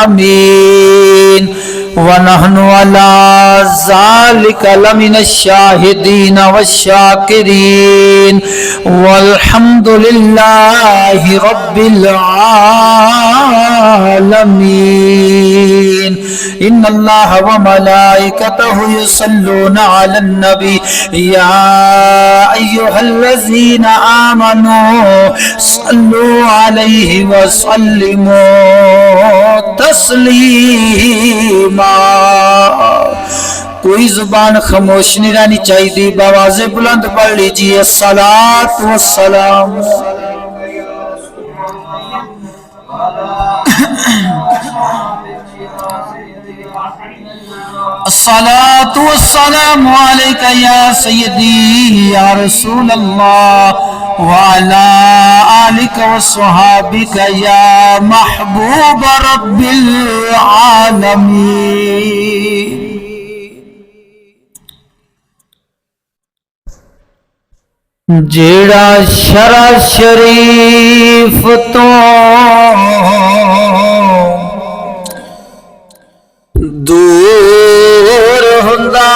أمين ونحن على ذلك لمن الشاهدين والشاكرين والحمد لله رب العالمين إن الله وملائكته يصلون على النبي يا أيها الذين آمنوا صلوا عليه وسلموا تسليما کوئی زبان خاموش نہیں رہنی چاہیے بآواز بلند پڑھ لیجیے الصلاۃ والسلام الصلاۃ والسلام علیک یا سیدی یا رسول اللہ وعلی آلک وصحابک یا محبوب رب العالمین جیڑا شرع شریف تو دور ہوندا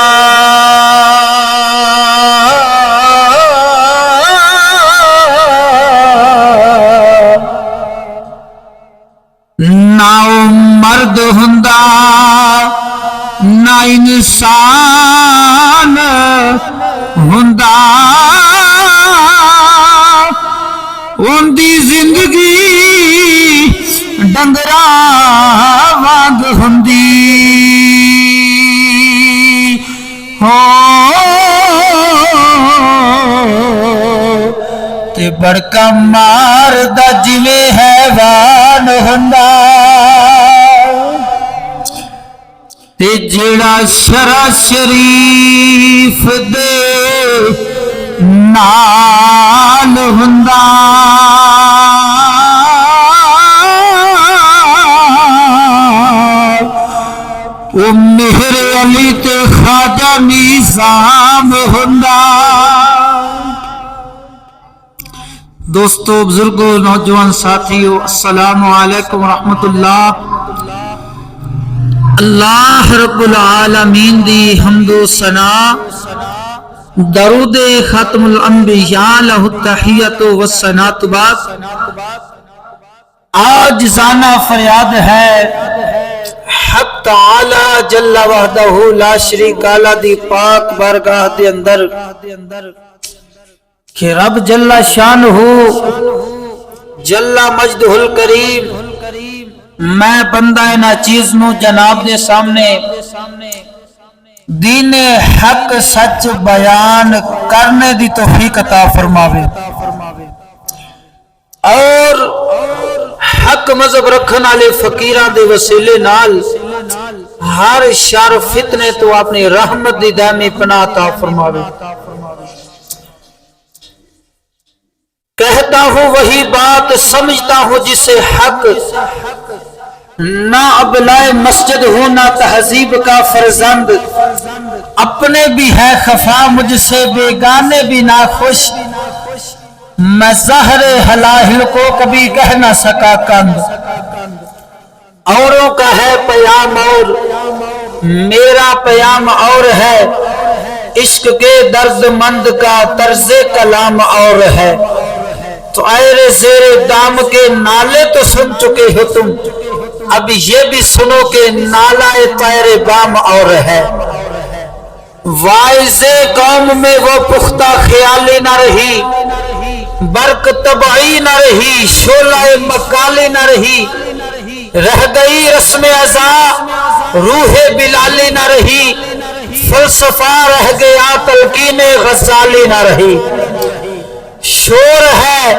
نہ مرد ہوندا نہ انسان ہوندا ان دی زندگی ڈنگرا وانگ ہوندی ہو تے بڑکا مار دا جویں حیوان ہوندا تے جڑا شرع شریف دے نال ہوندا او مہر علی تے خواجہ نظام ہوندا دوستو بزرگوں نوجوان ساتھیو السلام علیکم ورحمۃ اللہ اللہ رب العالمین دی حمد و ثنا درود ختم الانبیاء لہ التحیت و الثناء بعد آج زانہ فریاد ہے حق تعالی جل وحدہ لا شریک لا دی پاک بارگاہ دے اندر کہ رب جل شانہ جل مجدہ الکریم میں بندہ نا چیز نو جناب دے سامنے دین حق سچ بیان کرنے دی توفیق عطا فرماوے اور حق مذہب رکھن والے فقیراں دے وسیلے نال ہر شر فتنے تو اپنی رحمت دی دائمی پناہ عطا فرماوے کہتا ہوں وہی بات سمجھتا ہوں جسے حق نہ ابلائے مسجد ہوں نہ تہذیب کا فرزند اپنے بھی ہے خفا مجھ سے بیگانے بھی ناخوش میں زہر حلاہل کو کبھی کہہ نہ سکا کند اوروں کا ہے پیام اور میرا پیام اور ہے عشق کے درد مند کا طرز کلام اور ہے تو اے زیر دام کے نالے تو سن چکے ہو تم اب یہ بھی سنو کہ نالہ طیر بام اور ہے وائز قوم میں وہ پختہ خیالی نہ رہی برق طبعی نہ رہی شعلہ مکالی نہ رہی رہ گئی رسم ازا روح بلالی نہ رہی فلسفہ رہ گیا تلقین غزالی نہ رہی شور ہے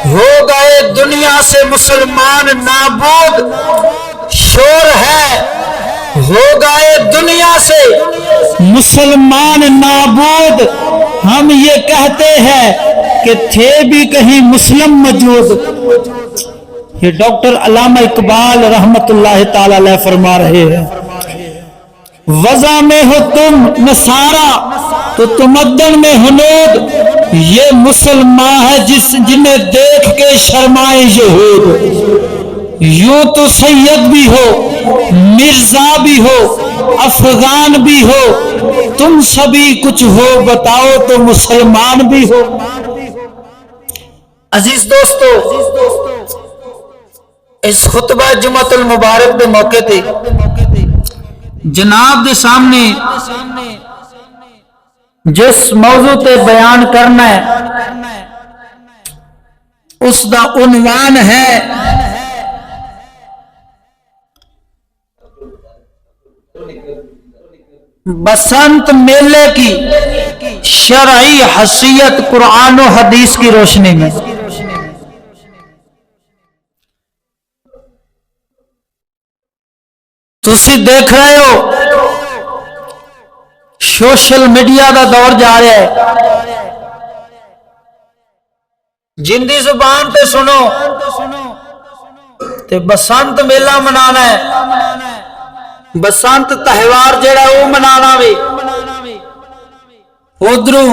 ہو گئے دنیا سے مسلمان نابود شور ہے ہو گئے دنیا سے مسلمان نابود ہم یہ کہتے ہیں کہ تھے بھی کہیں مسلم موجود یہ ڈاکٹر علامہ اقبال رحمت اللہ تعالی علیہ فرما رہے ہیں وضع میں ہو تم نصارہ تو تمدن میں ہنود یہ مسلمان ہے جنہیں دیکھ کے شرمائے یہود یوں تو سید بھی ہو، مرزا بھی ہو، افغان بھی ہو، تم سبھی کچھ ہو، بتاؤ تو مسلمان بھی ہو۔ عزیز دوستو، اس خطبہ جمعۃ المبارک کے موقع تے جناب دے سامنے جس موضوع تے بیان کرنا ہے اس دا عنوان ہے بسنت میلے کی شرعی حیثیت قرآن و حدیث کی روشنی میں۔ تسی دیکھ رہے ہو سوشل میڈیا دا دور جا رہا ہے، جندی زبان تے سنو تے بسنت میلہ منانا ہے، بسنت تہوار جڑا وہ منانا وے، ادھروں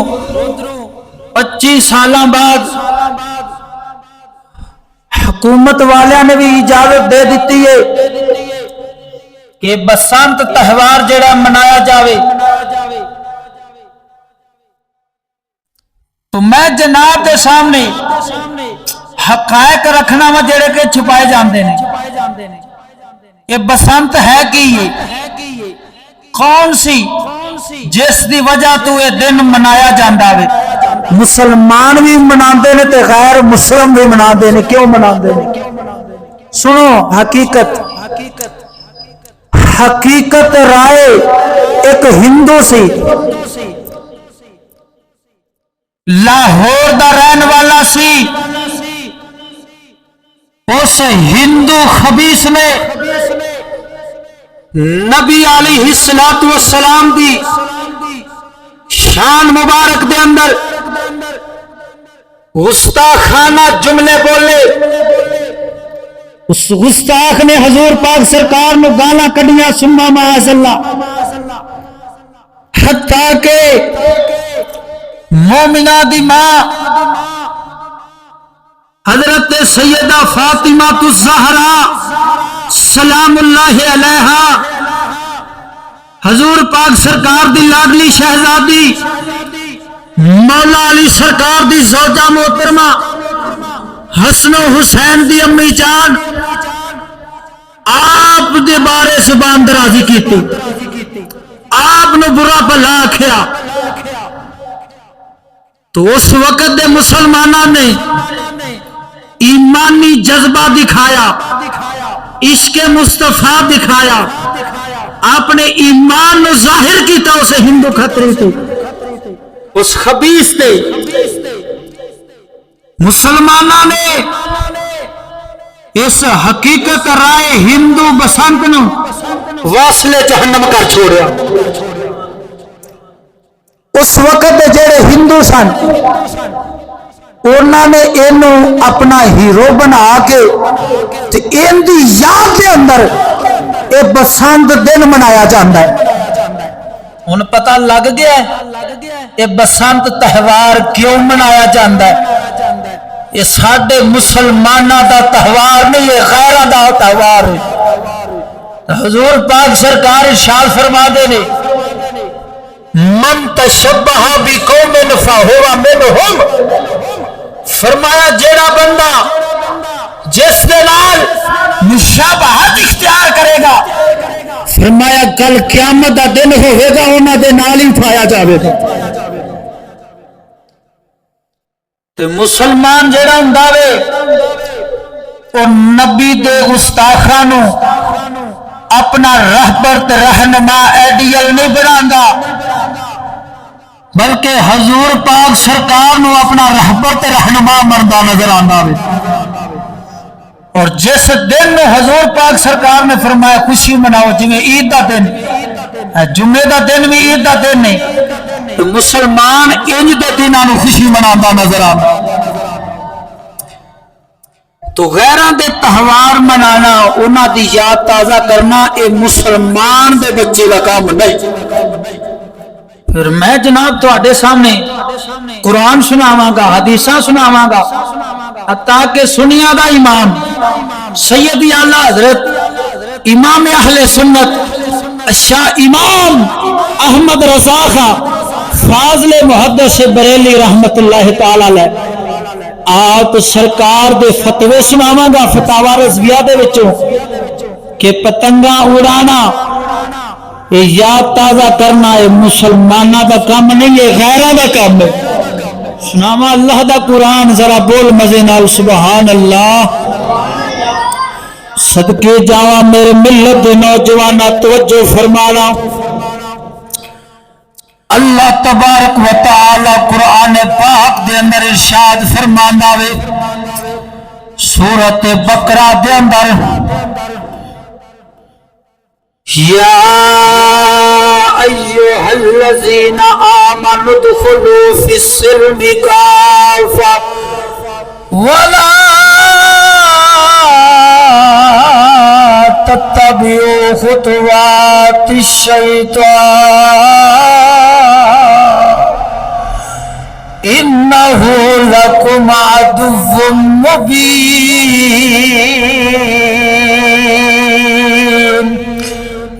25 سالاں بعد حکومت والوں نے بھی اجازت دے دیتی ہے کہ بسنت تہوار جڑا منایا جاوے۔ تو میں جناب دے سامنے حقائق رکھنا وا جڑے کہ چھپائے جاندے نے۔ یہ بسنت ہے کی یہ کون سی جس دی وجہ تو یہ دن منایا جاندا وے؟ مسلمان بھی مناندے نے تے غیر مسلم بھی مناندے نے۔ کیوں مناندے نے؟ سنو حقیقت رائے ایک ہندو سی، لاہور دا رہن والا سی، اس ہندو خبیث نے نبی علیہ الصلوۃ والسلام دی شان مبارک دے اندر گستاخانہ جملے بولے۔ اس گستاخ نے حضور پاک سرکار نو گالاں کڈیاں، ثم معاذ اللہ، حتیٰ کہ مومنہ دی ماں حضرت سیدہ فاطمہ الزہرا سلام اللہ علیہا، حضور پاک سرکار دی لاڈلی شہزادی مولا علی سرکار دی زوجہ محترمہ حسن و حسین دی امی جان آپ دے بارے زبان درازی کیتی، آپ نو برا بھلا آکھیا۔ تو اس وقت دے مسلمانوں نے ایمانی جذبہ دکھایا، عشق مصطفیٰ دکھایا، اپنے ایمان نو ظاہر کیتا اسے ہندو خطرے تے، اس خبیث تے۔ مسلمانوں نے اس حقیقت رائے ہندو بسنت نو واصل جہنم کر چھوڑیا۔ اس وقت جڑے ہندو سن انہوں نے انہوں اپنا ہیرو بنا کے ان دی یاد کے اندر یہ بسنت دن منایا جاتا ہے۔ ان پتہ لگ گیا یہ بسنت تہوار کیوں منایا جاتا ہے؟ یہ ساڈے مسلمانوں دا تہوار نہیں، یہ غیراں دا تہوار ہے۔ حضور پاک سرکار ارشاد فرما دے نے من تشبہ بقوم فہو منہم، فرمایا جیڑا بندہ جس دے نال مشابہت اختیار کرے گا، فرمایا کل قیامت دا دن ہوئے گا انہاں دے نال ہی اٹھایا جاوے گا۔ تے مسلمان جیڑا ہوندا وے او نبی دے گستاخاں نو اپنا رہبر تے رہنما ایڈیل نہیں بناندا، بلکہ حضور پاک سرکار نو اپنا رہبر تے رہنما مردا نظر آندا وے۔ اور جس دن حضور پاک سرکار نے فرمایا خوشی مناؤ، جویں عید دا دن، جمعے دا دن بھی عید دا دن نہیں، تو مسلمان انج دے دناں نو خوشی مناتا نظر آتا۔ تو غیراں دے تہوار منانا، انہاں دی یاد تازہ کرنا، اے مسلمان دے بچے دا کام نہیں۔ پھر میں جناب تواڈے سامنے قرآن سناواں گا، حدیثاں سناواں گا، تاکہ سنیا دا امام سیدی اعلی حضرت امام اہل سنت شاہ امام احمد رضا خان فاضل محدث بریلی رحمت اللہ تعالی علیہ آپ سرکار دے فتوے سناواں گا فتاوا رضویہ دے وچوں کہ پتنگاں اڑانا یہ یاد تازہ کرنا ہے مسلمانہ دا کام نہیں ہے غیرہ دا کام ہے سناواں اللہ دا قرآن ذرا بول مزے نال سبحان اللہ صدقے جاواں میرے ملت دے نوجوانہ توجہ فرمانا اللہ تبارک و تعالی قرآن پاک دے اندر ارشاد فرماندا وے سورۃ بقرہ دے اندر یا ایھا الذین آمنوا ادخلوا فی السلم کافۃ ولا تتبعوا خطوات الشیطان انہ لکم عدو مبین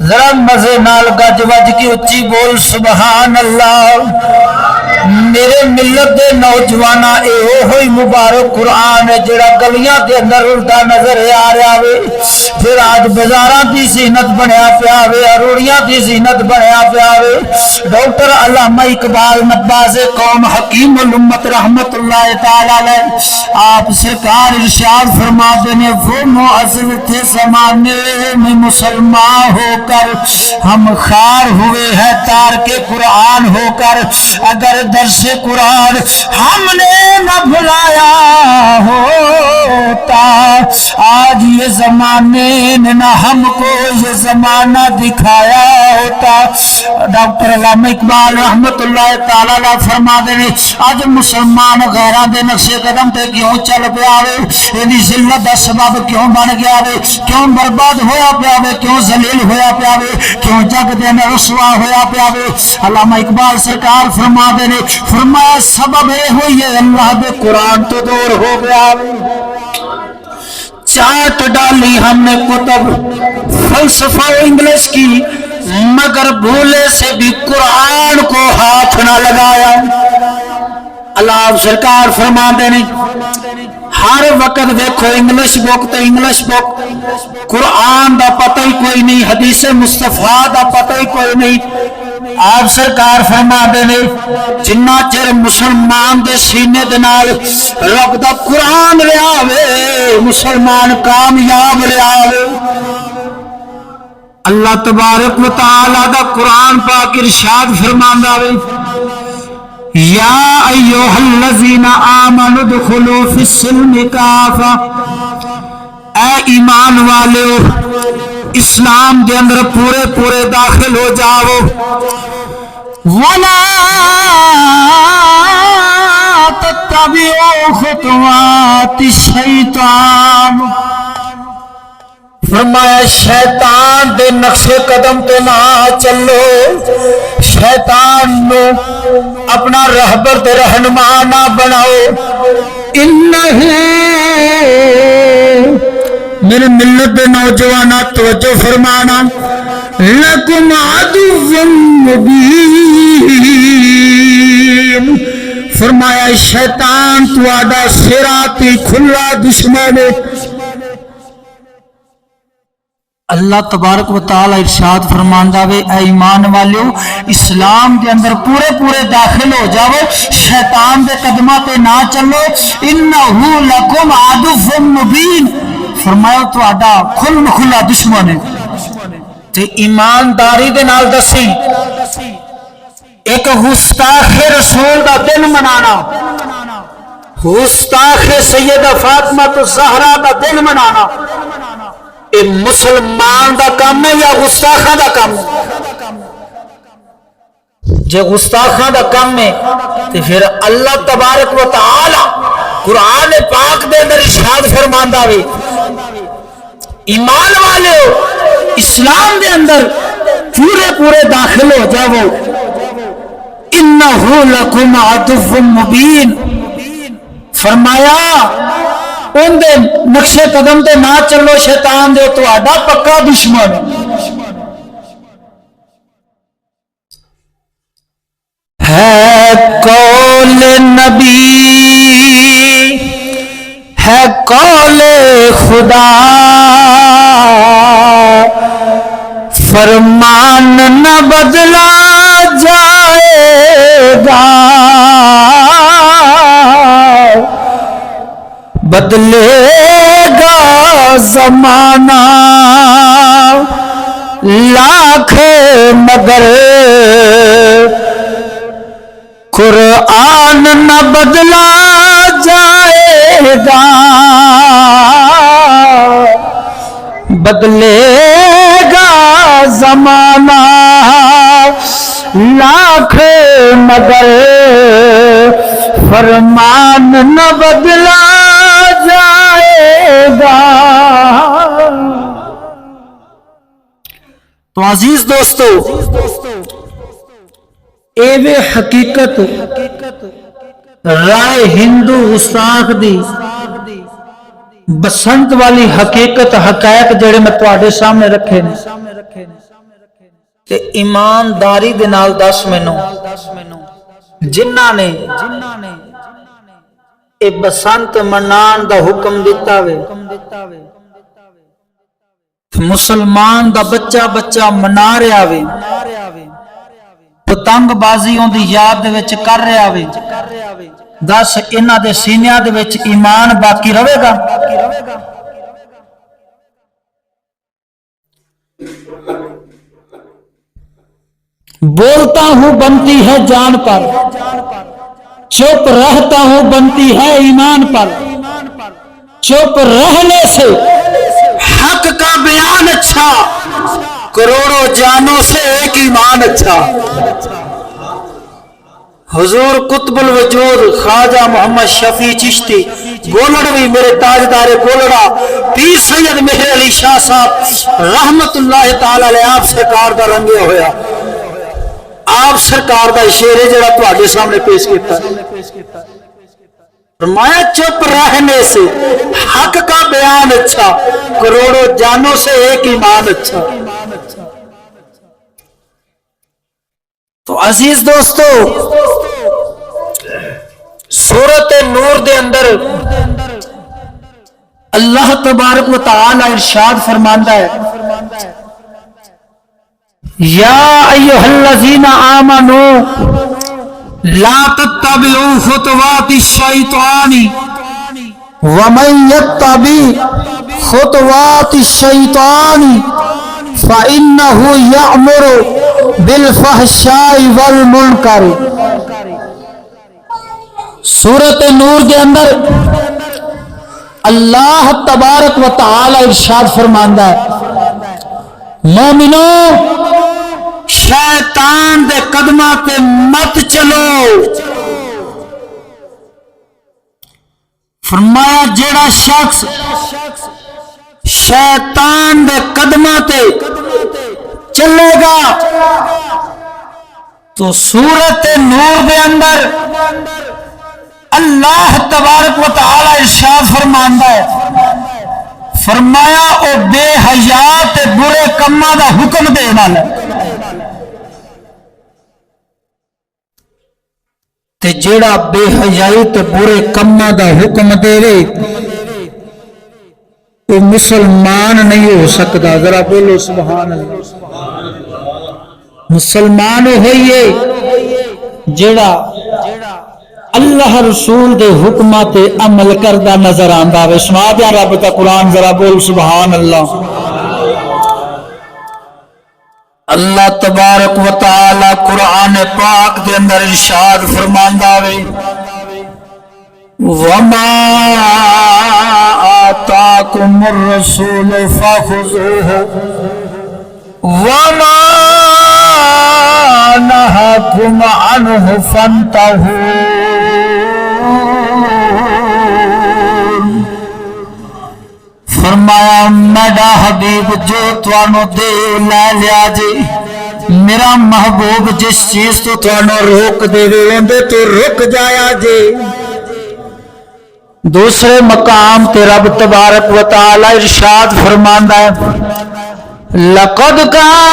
ذرا مزے نال گج وج کی اچھی بول سبحان اللہ میرے ملت دے نوجوانہ اے ہوئی مبارک قرآن ہے جڑا گلیاں دے اندر اڑتا نظر آ رہا وے پھر آج بازاراں دی زینت بنیا پیا وے اروڑیاں دی زینت بنیا پیا وے ڈاکٹر علامہ اقبال نباز قوم حکیم الامت رحمت اللہ تعالی علیہ آپ سرکار ارشاد فرماتے ہیں وہ معزز تھے زمانے میں مسلمان ہو کر ہم خار ہوئے ہیں تار کے قرآن ہو کر اگر درس قرآن ہم نے نہ بھلایا ہوتا آج یہ زمانے نے نہ ہم کو یہ زمانہ دکھایا ہوتا ڈاکٹر علامہ اقبال رحمت اللہ تعالی علیہ فرما دے آج مسلمان غیرہ دے نقش قدم تے کیوں چل پیا وے اینی ذلت دا سبب کیوں بن گیا وے کیوں برباد ہویا پیا وے کیوں ذلیل ہویا پیا وے کیوں جگ دے میں رسوا ہویا پیا وے علامہ اقبال سرکار فرما دے فرمایا سبب ہے ہوئی ہے اللہ دے قرآن تو دور ہو گیا چاٹ ڈالی ہم نے کتب فلسفہ و انگلش کی مگر بھولے سے بھی قرآن کو ہاتھ نہ لگایا اللہ سرکار فرما دینے ہر وقت دیکھو انگلش بک تو انگلش بک قرآن دا پتہ ہی کوئی نہیں حدیث مصطفیٰ دا پتہ ہی کوئی نہیں آپ سرکار فرما دینے جنہ چر مسلمان دے سینے دے نال رب دا قرآن رہا وے مسلمان کامیاب رہا وے اللہ تبارک و تعالی دا قرآن پاک ارشاد فرماندا وے یا ایھا الذین آمنوا ادخلوا فی السلم کافۃ اے ایمان والو اسلام دے اندر پورے پورے داخل ہو جاؤ ولا تتبعوا خطوات الشیطان فرمایا شیطان دے نقش قدم تے نہ چلو شیطان نو اپنا رہبر تے رہنما نہ بناؤ انہ میرے ملت دے نوجوانہ توجہ فرمانا لکم عدو مبین فرمایا شیطان تواڈا صراطی کھلا دشمن ہے اللہ تبارک و تعالی ارشاد فرماندا وے اے ایمان والو اسلام دے اندر پورے پورے داخل ہو جاؤ شیطان دے قدماں تے نہ چلو انہ لکم عدو مبین فرمایا تہاڈا کھل کھلا دشمن ہے تے ایمانداری دے نال دسی ایک گستاخ رسول دا دن منانا گستاخ سیدہ فاطمہ الزہرا دا دن منانا اے مسلمان دا کام ہے یا گستاخاں دا کام ہے جے گستاخاں دا کام ہے تو پھر اللہ تبارک و تعالی قرآن پاک دے اندر ارشاد فرماندا وے ایمان والے اسلام دے اندر پورے پورے داخل ہو جاؤ انہ لکم عدو مبین فرمایا اندے نقشے قدم تے نہ چلو، شیطان دے تہاڈا پکا دشمن ہے۔ قول نبی ہے قول خدا، فرمان نہ بدلا جائے گا، بدلے گا زمانہ لاکھ مگر قرآن نہ بدلا جائے گا، بدلے گا زمانہ لاکھ مگر فرمان نہ بدلا جائے گا۔ تو عزیز دوستو، ایوے حقیقت رائے ہندو گستاخ دی بسنت والی حقیقت حقائق جڑے میں تواڈے سامنے رکھے نے تے ایمانداری دے نال دس مینوں جنہاں نے اے بسنت منان دا حکم دیتا وے، مسلمان دا بچہ بچہ منا رہا وے، پتنگ بازی اون دی یاد دے وچ کر رہا وے، دس انہاں دے سینیاں دے وچ ایمان باقی رہے گا؟ بولتا ہوں بنتی ہے جان پر، چپ رہتا ہوں بنتی ہے ایمان پر، چپ رہنے سے حق کا بیان اچھا، کروڑوں جانوں سے ایک ایمان اچھا۔ حضور قطب الوجود خواجہ محمد شفیع چشتی گولڑوی میرے تاجدار گولڑا پیر سید مہر علی شاہ صاحب رحمت اللہ تعالی علیہ آپ سرکار دا رنگے ہویا، آپ سرکار دا شعر ہے جڑا تواڈے سامنے پیش کیتا ہے، فرمایا چپ رہنے سے حق کا بیان اچھا، کروڑوں جانوں سے ایک ایمان اچھا۔ تو عزیز دوستو، سورۃ نور دے اندر اللہ تبارک و تعالی ارشاد فرماندا ہے، یا ایھا الذین آمنوا لا تتبعوا خطوات الشیطان ومن یتبع خطوات الشیطان فإنه یأمر بالفحشاء والمنکر۔ سورۃ نور کے اندر اللہ تبارک و تعالی ارشاد فرماندا ہے، مومنو شیطان دے قدماں تے مت چلو۔ فرمایا جیڑا شخص شیطان دے قدماں تے چلے گا تو سورۃ نور دے اندر اللہ تبارک و تعالی ارشاد فرماندا ہے، فرمایا او بے حیا تے برے کماں دا حکم دے نال تے جیڑا بے حیائی تے برے کماں دا حکم دے وے وہ مسلمان نہیں ہو سکتا۔ ذرا بولو سبحان اللہ۔ مسلمان ہوئیے جیڑا اللہ رسول دے حکمات عمل کردہ نظر آندا وے۔ سنا دیا رب کا قرآن، ذرا بول سبحان اللہ۔ اللہ تبارک و تعالی قرآن پاک دے اندر ارشاد فرماندا وے، وَمَا آتَاكُمُ الرَّسُولُ فَخُذُوهُ وَمَا نَهَاكُمْ عَنْهُ فَانْتَهُوا۔ فرمایا میرا حبیب جو توانو دے لے لیا جی، میرا محبوب جس چیز تو توانو روک دے وے اندے تو رک جایا جی، دوسرے مقام تے رب تبارک و تعالی ارشاد فرماندا ہے لقد کان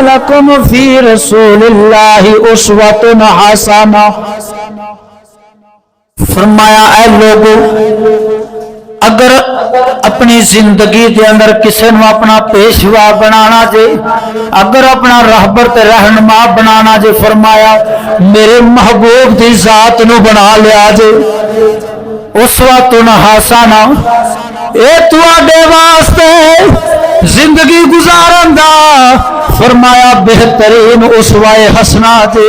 لکم فی رسول اللہ اسوۃ حسنہ، فرمایا اے لوگو اگر اپنی زندگی دے اندر کسے نو اپنا پیشوا بنانا جے، اگر اپنا رہبر تے رہنما بنانا جے، فرمایا میرے محبوب دی ذات نو بنا لیا جے اسوۃ حسنہ، اے تواڈے واسطے زندگی گزارن دا فرمایا بہترین اسوہ حسنہ تے۔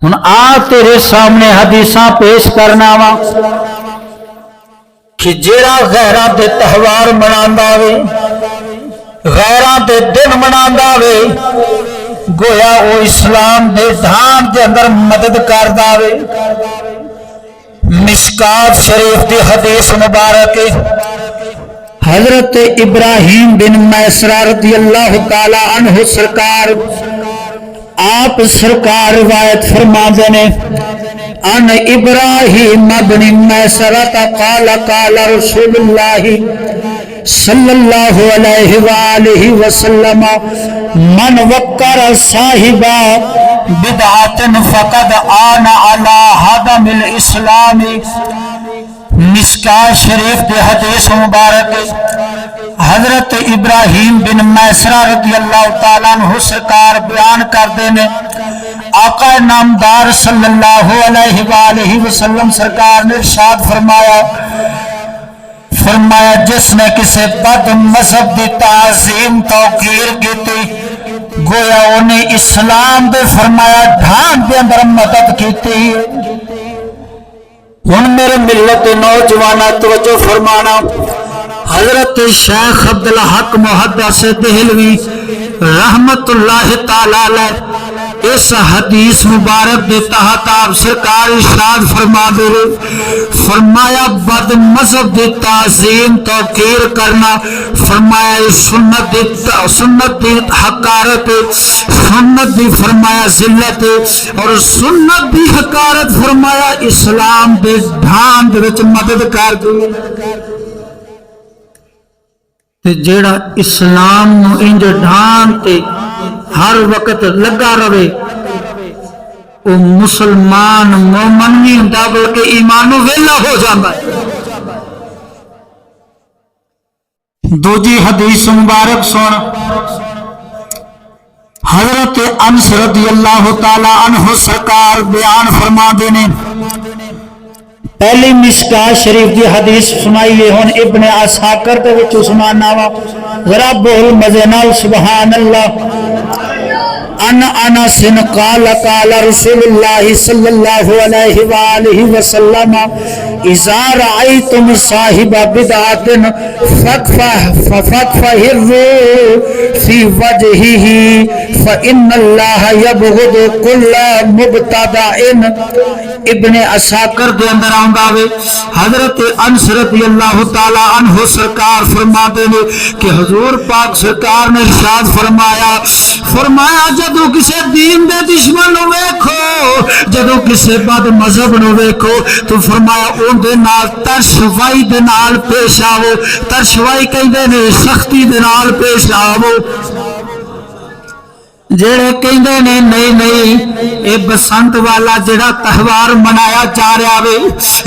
ہن آ تیرے سامنے حدیثاں پیش کرنا وا کہ جیڑا غیراں دے تہوار مناندا وے، غیراں دے دن مناندا وے، گویا او اسلام دے ڈھان دے اندر مدد کردا وے۔ مشکات شریف دی حدیث مبارک حضرت ابراہیم بن میسرہ رضی اللہ تعالی عنہ سرکار آپ سرکار روایت فرما دینے ان ابراہیم بن میسرہ قال قال رسول اللہ صلی اللہ علیہ وآلہ وسلم من وقر صاحب بدعت فقد آن علی حدم الاسلام۔ مشکات شریف دے حدیث مبارک حضرت ابراہیم بن میسرہ رضی اللہ تعالیٰ عنہ سرکار بیان کردے نے آقا نامدار صلی اللہ علیہ وآلہ وسلم سرکار نے ارشاد فرمایا جس نے کسی بد مذہب دی تعظیم توقیر کیتی گویا انہیں اسلام دے فرمایا ڈھان دے اندر مدد کیتی۔ ہن میرے ملت نوجوانہ توجہ فرمانا، حضرت شیخ عبدالحق محدث دہلوی رحمت اللہ تعالی علیہ اس حدیث مبارک دے تحت آپ سرکار ارشاد فرما دے فرمایا بد مذہب دی تعظیم توقیر کرنا، فرمایا سنت دی حقارت، سنت دی فرمایا ذلت اور سنت دی حقارت فرمایا اسلام دے ڈھان دے وچ مدد کر دے۔ تے جیڑا اسلام نو انج ڈھان تے ہر وقت لگا رہے وہ مسلمان مومن نہیں ہوندا بلکہ ایمانو ویلا ہو جاتا ہے۔ دوجی حدیث مبارک سن حضرت انس رضی اللہ تعالی عنہ سرکار بیان فرما دینے پہلی مشکات شریف دی حدیث سنائیے ہن ابن عساکر دے وچ سنانا وا ذرا بول مزے نال سبحان اللہ۔ ان انس قال قال رسول اللہ صلی اللہ علیہ وآلہ وسلم اذا رأيتم صاحب بدعۃ فاكفهروا في وجهه فإن الله يبغض كل مبتدع۔ ابن عساکر دے اندر آندا وے حضرت انس رضی اللہ تعالی عنہ سرکار فرماتے ہیں کہ حضور پاک سرکار نے ارشاد فرمایا جدو کسے دین دے دشمن نو ویکھو، جدو کسے بد مذہب نو ویکھو تو فرمایا اون دے نال ترشوائی دے نال پیش آو، ترشوائی کہندے نے سختی دے نال پیش آو۔ جڑے کہندے نے نہیں اے بسنت والا جڑا تہوار منایا جا رہا وے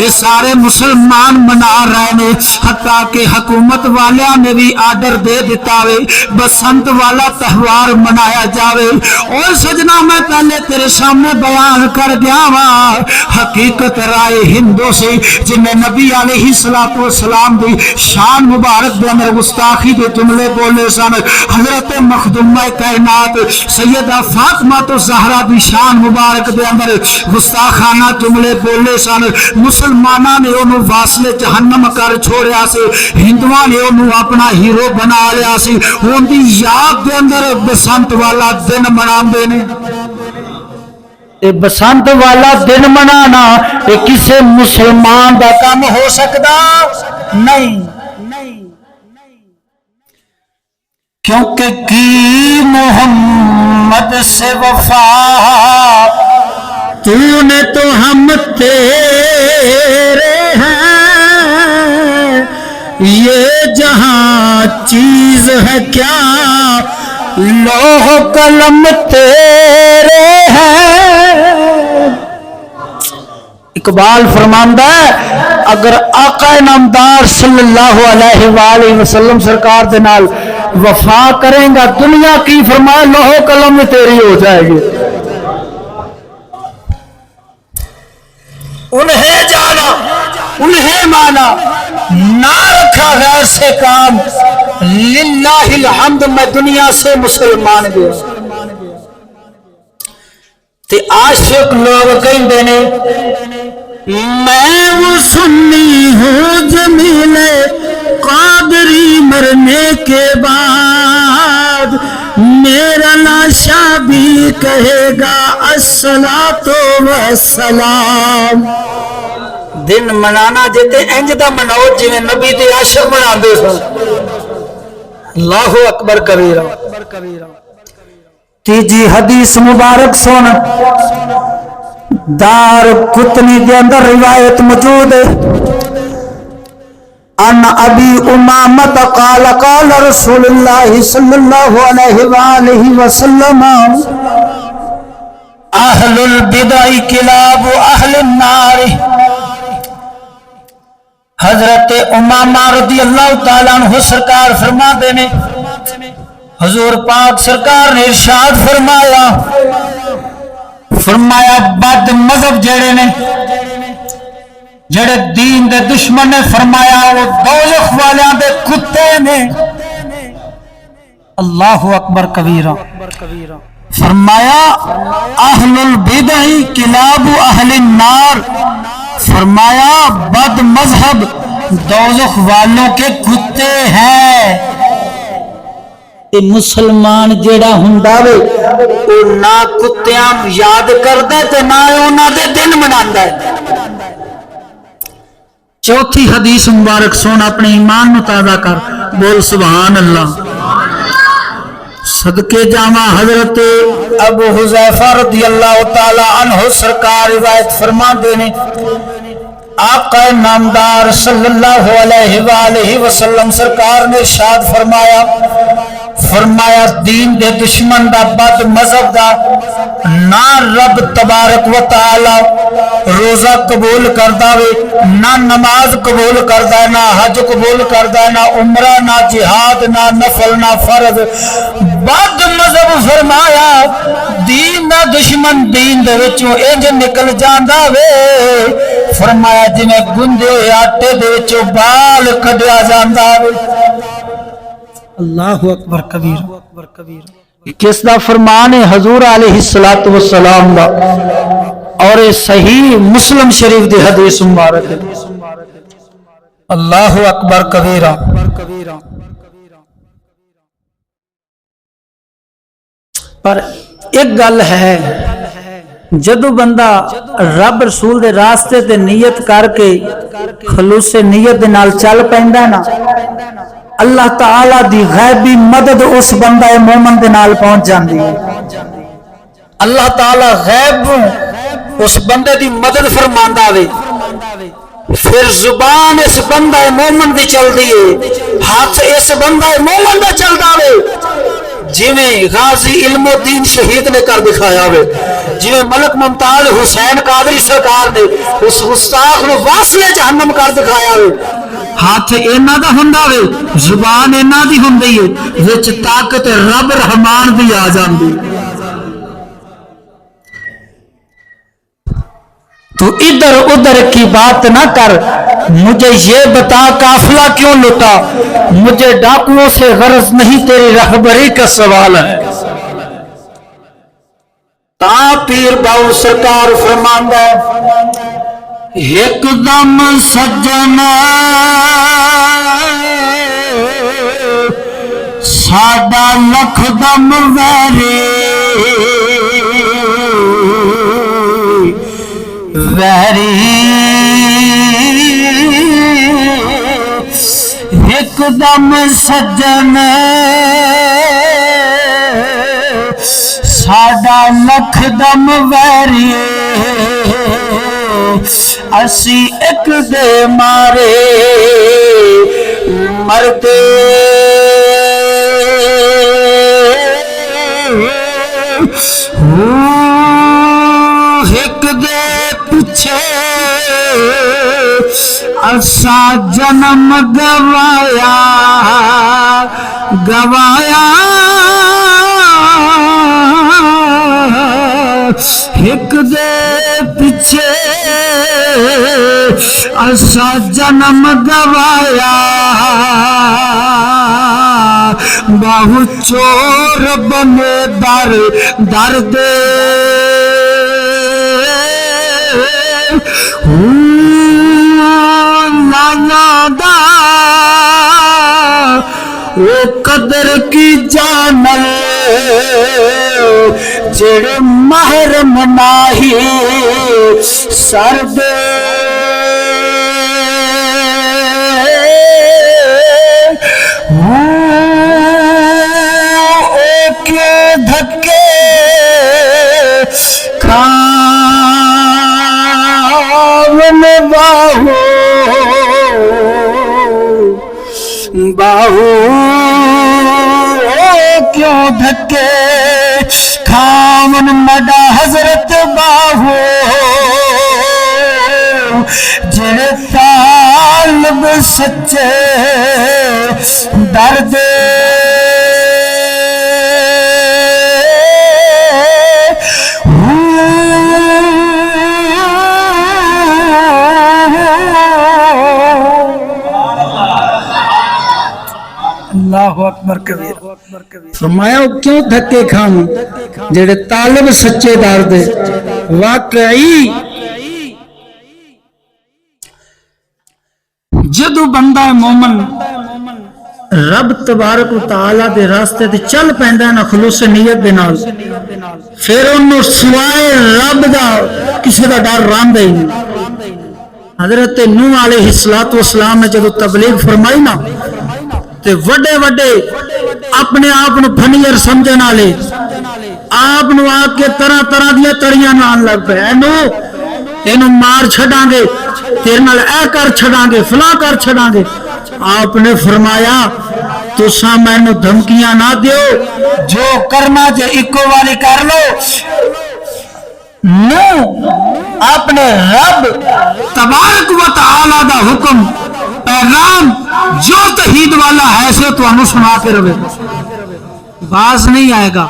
یہ سارے مسلمان منا رہے نے، حتیٰ کہ حکومت والیاں نے بھی آرڈر دے دیتا وے بسنت والا تہوار منایا جاوے۔ اور سجنا میں پہلے تیرے سامنے بیان کر گیا ہاں حقیقت رائے ہندو سے جنہیں نبی علیہ السلام دی شان مبارک دے اندر گستاخی دے جملے بولے سن، حضرت مخدومہ کائنات سیدہ فاطمہ تو زہرا دی شان مبارک دے اندر گستاخانہ جملے بولے سن، مسلمانہ نے انہوں واصل جہنم کر چھوڑیا سے، ہندوان نے انہوں اپنا ہیرو بنا لیا سی، ان دی یاد دے اندر بسنت والا دن منام دینے۔ بسنت والا دن منانا کسی مسلمان دا کام ہو سکتا نہیں، کیونکہ کی محمد سے وفا تو نے تو ہم تیرے ہیں، یہ جہاں چیز ہے کیا، لوح قلم تیرے ہیں۔ اقبال فرماندہ ہے اگر آقا نامدار صلی اللہ علیہ وآلہ وسلم سرکار دے نال وفا کریں گا دنیا کی، فرمایا لوح قلم تیری ہو جائے گی۔ انہیں جانا انہیں مانا، نہ رکھا غیر سے کام، للہ الحمد میں دنیا سے مسلمان گیا۔ تے عاشق لوگ کہندے نے میں وہ سنی ہوں جمیل قادری مرنے کے بعد، میرا لاشا بھی کہے گا الصلاۃ والسلام۔ دن منانا جیتے انج دا مناؤ جویں نبی دے عاشق مناندے سن۔ اللہ اکبر کبیرہ۔ تیجی حدیث مبارک سن، دار قطنی کے اندر روایت موجود ہے، ان ابی امامہ قال قال رسول اللہ صلی اللہ علیہ وآلہ وسلم اہل البدع کلاب اہل النار۔ حضرت امامہ رضی اللہ تعالیٰ عنہ سرکار فرما دینے، حضور پاک سرکار نے ارشاد فرمایا، فرمایا بد مذہب جڑے نے، جڑے دین دے دشمن نے، فرمایا وہ دوزخ والیاں دے کتے نے۔ اللہ اکبر کبیرہ۔ فرمایا اہل البدع کلاب اہل النار، فرمایا بد مذہب دوزخ والوں کے کتے ہیں۔ مسلمان جیڑا ہوندا وے او نہ کتیاں یاد کردا تے نہ انہاں دے دن مناندا ہے۔ چوتھی حدیث مبارک سن، اپنے ایمان نو تازہ کر، بول سبحان اللہ۔ صدقے جامع حضرت ابو حذیفہ رضی اللہ تعالی عنہ سرکار روایت فرما دینے، آقا نامدار صلی اللہ علیہ وآلہ وسلم سرکار نے ارشاد فرمایا، فرمایا دین دے دشمن دا بد مذہب دا نہ رب تبارک و تعالی روزہ قبول کردا وے، نہ نماز قبول کردا ہے، نہ حج قبول کردا ہے، نہ عمرہ، نہ جہاد، نہ نفل، نہ فرض۔ بد مذہب فرمایا دین دا دشمن دین دے وچوں انج نکل جاندا وے، فرمایا جویں گندے ہوئے آٹے دے وچوں بال کڈیا جاندا وے۔ اللہ اکبر کبیر۔ کس دا فرمان ہے؟ حضور علیہ الصلوۃ والسلام دا، اور صحیح مسلم شریف دی حدیث مبارک ہے۔ اللہ اکبر کبیرہ۔ پر ایک گل ہے، جدو بندہ رب رسول دے راستے تے نیت کر کے خلوص نیت دے نال چل پیندا ہے نا، اللہ تعالی دی غیبی مدد اس بندہ مومن دے نال پہنچ جاندی ہے۔ اللہ تعالی غیب اس بندے دی مدد فرماندا وے، پھر زبان اس بندہ مومن دی چل دی ہے، ہاتھ اس بندہ مومن دا چلدا وے، جویں غازی علم الدین شہید نے کر دکھایا وے، جویں ملک ممتاز حسین قادری سرکار نے اس گستاخ نو واصل جہنم کر دکھایا وے۔ ہاتھ اینا دا ہوندا وے، زبان اینا دی ہوندی ہے، وچ طاقت رب رحمان دی آ جاندی۔ تو ادھر ادھر کی بات نہ کر، مجھے یہ بتا قافلہ کیوں لٹا، مجھے ڈاکوؤں سے غرض نہیں، تیری رہبری کا سوال ہے۔ تا پیر باؤ سرکار فرماندا ہے، ایک دم سجنا ساڈا لکھ دم ویری، ایک دم سجن ساڈا لکھ دم ویری اسی ایک دے مارے مردے ایک دے پچھے اسا جنم گوایا گوایا ایک دے پیچھے اسا جنم گوایا باہو چور بنے در در دے لانا دا وہ قدر کی جانل جڑے محرم ناہی سر دے کے دھکے کھاون باہو باہو کیوں دھکے کھاون مڈا حضرت باہو جڑے طالب سچے درد اللہ اکبر کبیر فرمایا کیوں دھکے کھاؤں جڑے طالب سچے درد واقعی جدو بندہ مومن رب تبارک و تعالی دے راستے تے چل پیندا نا خلوص نیت دے نال پھر انہوں سوائے رب دا کسی دا ڈر رہندا ہی نہیں حضرت نوح علیہ السلام نے جدو تبلیغ فرمائی نا تے وڈے وڈے اپنے آپ نو پھنیر سمجھن والے آپ نو آ کے طرح طرح دیا تڑیاں نان لگ پے اینو مار چھڑاں گے تیرے نال اے کر چھڑاں گے فلاں کر چھڑاں گے آپ نے فرمایا تساں مینوں دھمکیاں نہ دیو جو کرنا جے اکو والی کر لو نو اپنے رب تبارک و تعالی دا حکم پیغام جو توحید والا ہے سے تو انو سنا کے رہے باز نہیں آئے گا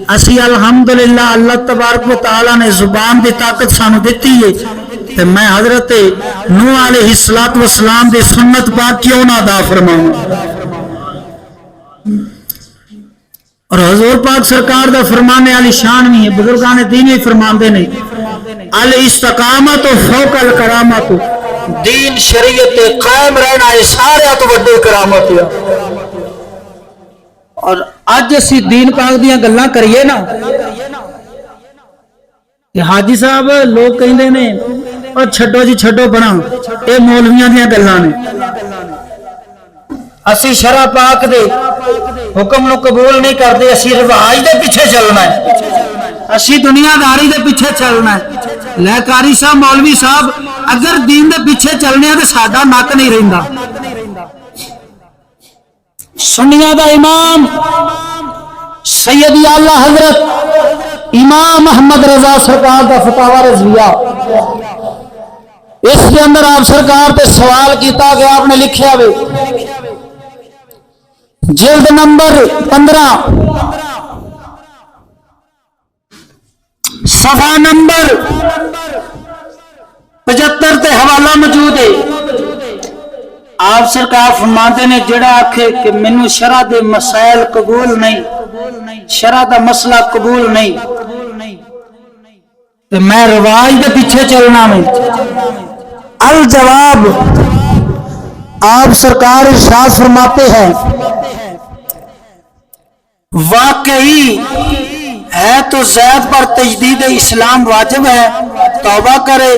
اسی الحمدللہ اللہ تبارک و تعالی نے زبان دی طاقت سانو دیتی ہے تو میں حضرت نوح علیہ السلام دی سنت پاک کیوں نہ ادا فرماؤں اور حضور پاک سرکار دا فرمانے والی شان نہیں ہے بزرگان دین ہی فرماندے نہیں الاستقامت فوق الکرامت دین شریعت قائم رہنا ہے سارے تو بڑے کرامت ہے اور اج اسی دین پاک دیاں گلاں کریے نا کہ حاجی صاحب لوگ کہندے نے اور چھڈو جی چھڈو بنا اے مولویاں دیاں گلاں نے اسی شرع پاک دے حکم نو قبول نہیں کرتے اسی رواج دے پیچھے چلنا ہے اسی دنیا داری دے پیچھے چلنا ہے لہکاری صاحب مولوی صاحب اگر دین دے پیچھے چلنے ہیں تو ساڈا نک نہیں رہندا سنیاں دا امام سیدی اعلی حضرت امام محمد رضا سرکار دا فتاوی رضویہ اس کے اندر آپ سرکار پہ سوال کیتا کہ آپ نے لکھیا ہوئے جلد نمبر 15 صفحہ نمبر 75 تے حوالہ موجود ہے آپ سرکار فرماتے نے جڑا آکھے کہ مینوں شرع دے مسائل قبول نہیں شرع دا مسئلہ قبول نہیں تو میں رواج دے پیچھے چلنا میں الجواب آپ سرکار ارشاد فرماتے ہیں واقعی ہے تو زید پر تجدید اسلام واجب ہے توبہ کرے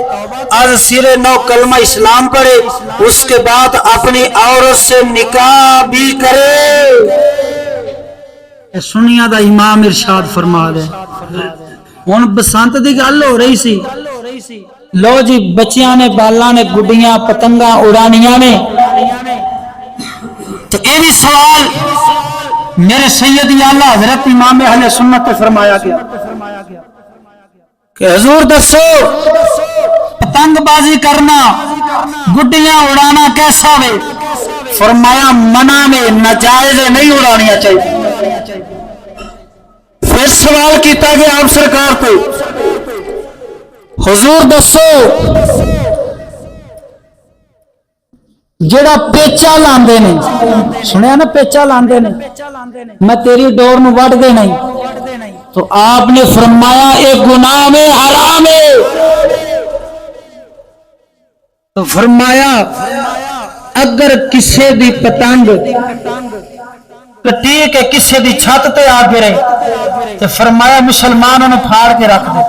از سر نو کلمہ اسلام پڑھے اس کے بعد اپنی عورت سے نکاح بھی کرے سنیا دا امام ارشاد فرما دے ہن بسنت دی گل ہو رہی سی لو جی بچیاں نے بالاں نے گڈیاں پتنگاں اڑانیاں نے تو یہ بھی سوال میرے سیدی اعلی حضرت امام اہل سنت پہ فرمایا گیا کہ حضور دسو پتنگ بازی کرنا گڈیاں اڑانا کیسا وے؟ فرمایا منع میں ناجائز نہیں اڑانیاں چاہیے۔ پھر سوال کیتا گیا آپ سرکار کو حضور دسو جڑا پیچا لاندے نے سنیا نا پیچا لاندے نے میں تیری ڈور نو وڈ دے نہیں تو آپ نے فرمایا اے گناہ میں حرام ہے۔ تو فرمایا اگر کسے دی پتنگ کٹی کے کسے دی چھت تے آ گرے تو فرمایا مسلمانوں نے پھاڑ کے رکھ دے۔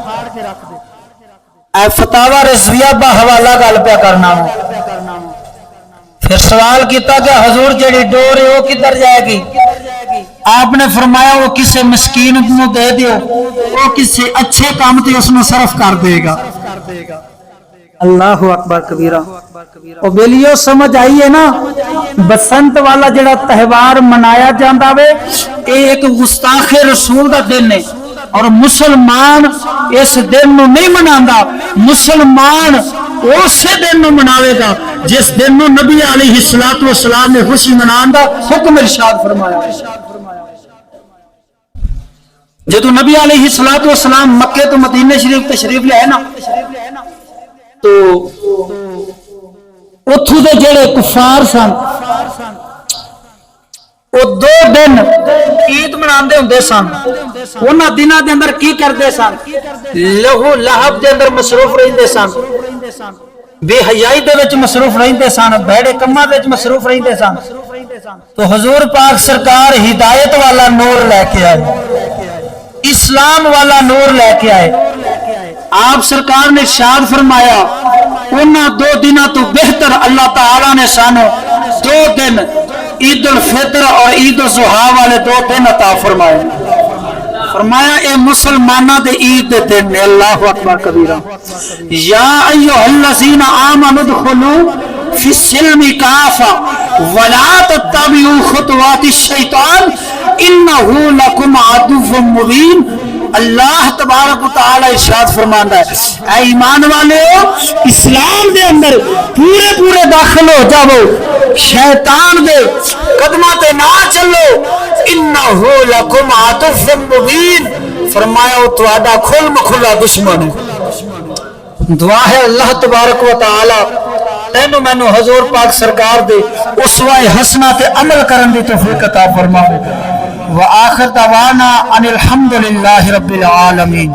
اے فتاوی رضویہ با حوالہ گل پہ کرنا ہوں۔ پھر سوال کیتا کہ حضور جڑی ڈور ہے وہ کدھر جائے گی؟ آپ نے فرمایا وہ کسے مسکین کو دے دیو، وہ کسے اچھے کام تے اس نے صرف کر دے گا۔ اللہ اکبر کبیرہ۔ او بیلیو سمجھ آئی ہے نا بسنت والا جڑا تہوار منایا جاندہ وے اے ایک گستاخ رسول دا دن ہے اور مسلمان اس دن نو نہیں مناندا، مسلمان اسی دن نو مناوے گا جس دن نو نبی علیہ السلام نے خوشی منان دا حکم ارشاد فرمایا۔ جدو نبی علیہ السلام مکے تو مدینہ شریف تشریف لے نا تو اتھو دے جڑے کفار سن وہ 2 دن عید مناندے ہوندے سن، انہاں دناں دے اندر کی کردے سن؟ لہو لہب دے اندر مصروف رہندے سن، بے حیائی دے وچ مصروف رہندے سن، بھڑے کماں وچ مصروف رہندے سن۔ تو حضور پاک سرکار ہدایت والا نور لے کے آئے، اسلام والا نور لے کے آئے۔ آپ سرکار نے ارشاد فرمایا انہاں 2 دنوں تو بہتر اللہ تعالی نے سانو 2 دن عید الفطر اور عید الاضحیٰ والے 2 دن عطا فرمائے۔ فرمایا اے مسلمانہ دے عید دے دن۔ اللہ اکبر کبیرہ۔ یا ایھا الذین آمنوا ادخلوا فی السلم کافہ ولا تتبعوا خطوات الشیطان انہ لکم عدو مبین۔ اللہ تبارک و تعالی ارشاد فرماندا ہے اے ایمان والے اسلام دے اندر پورے داخل ہو جاؤ، شیطان دے قدماں تے نہ چلو، انہ لکم عدو مبین۔ فرمایا وہ تہاڈا کھلم کھلا دشمن ہے۔ دعا ہے اللہ تبارک و تعالی تینو مینو حضور پاک سرکار دے اسوہ حسنہ تے عمل کرن دی توفیق عطا فرماوے۔ وآخر دعوانا ان الحمدللہ رب العالمین۔